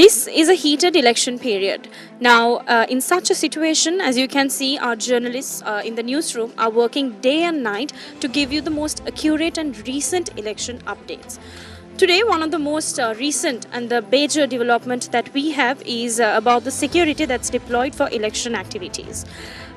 This is a heated election period. Now, in such a situation, as you can see, our journalists in the newsroom are working day and night to give you the most accurate and recent election updates. Today, one of the most recent and the major development that we have is about the security that's deployed for election activities.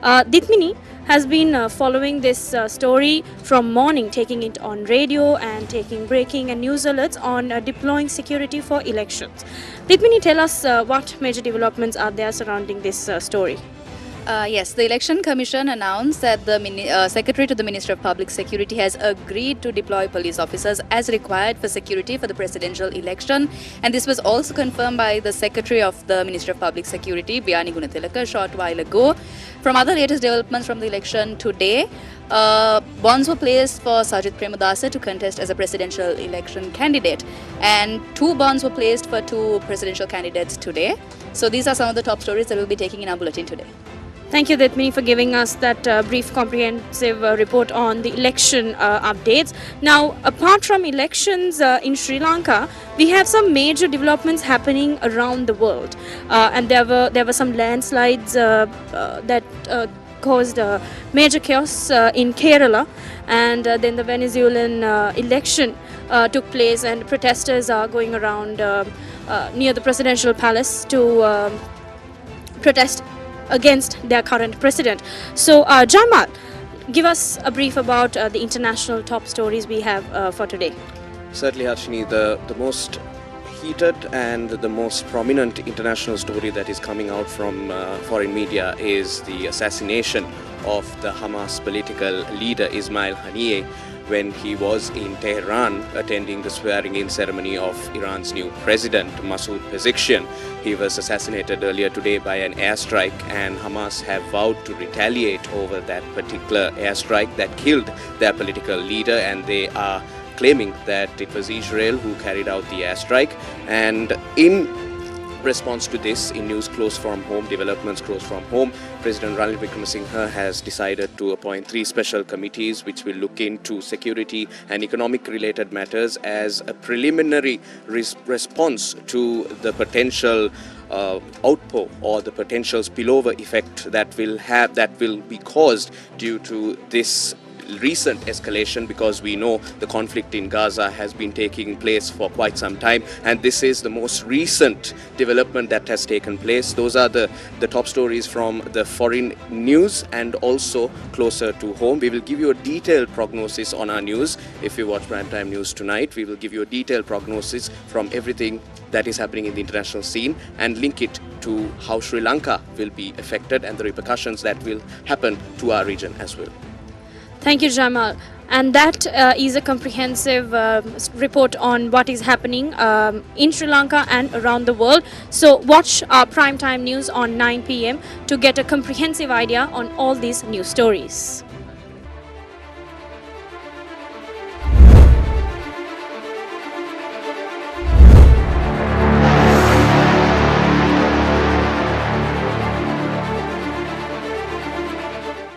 Ditmini has been following this story from morning, taking it on radio and taking breaking and news alerts on deploying security for elections. Ditmini, tell us what major developments are there surrounding this story. Yes, the Election Commission announced that the Secretary to the Ministry of Public Security has agreed to deploy police officers as required for security for the presidential election, and this was also confirmed by the Secretary of the Ministry of Public Security, Biyani Gunatilaka, a short while ago. From other latest developments from the election today, bonds were placed for Sajid Premadasa to contest as a presidential election candidate, and 2 bonds were placed for 2 presidential candidates today. So these are some of the top stories that we'll be taking in our bulletin today. Thank you, Ditmini, for giving us that brief, comprehensive report on the election updates. Now, apart from elections in Sri Lanka, we have some major developments happening around the world, and there were some landslides that caused major chaos in Kerala, and then the Venezuelan election took place, and protesters are going around near the presidential palace to protest against their current president. So, Jamal, give us a brief about the international top stories we have for today. Certainly, Harshini, the most heated and the most prominent international story that is coming out from foreign media is the assassination of the Hamas political leader Ismail Haniyeh when he was in Tehran attending the swearing-in ceremony of Iran's new president, Masoud Pezeshkian. He was assassinated earlier today by an airstrike, and Hamas have vowed to retaliate over that particular airstrike that killed their political leader, and they are claiming that it was Israel who carried out the airstrike. And in response to this, in news close from home, developments close from home, President Ranil Wickremesinghe has decided to appoint 3 special committees which will look into security and economic related matters as a preliminary response to the potential outpour or the potential spillover effect that will be caused due to this recent escalation, because we know the conflict in Gaza has been taking place for quite some time, and this is the most recent development that has taken place. Those are the top stories from the foreign news, and also closer to home. We will give you a detailed prognosis on our news. If you watch Primetime News tonight, we will give you a detailed prognosis from everything that is happening in the international scene and link it to how Sri Lanka will be affected and the repercussions that will happen to our region as well. Thank you, Jamal. And that is a comprehensive report on what is happening in Sri Lanka and around the world. So watch our Primetime News on 9 p.m. to get a comprehensive idea on all these news stories.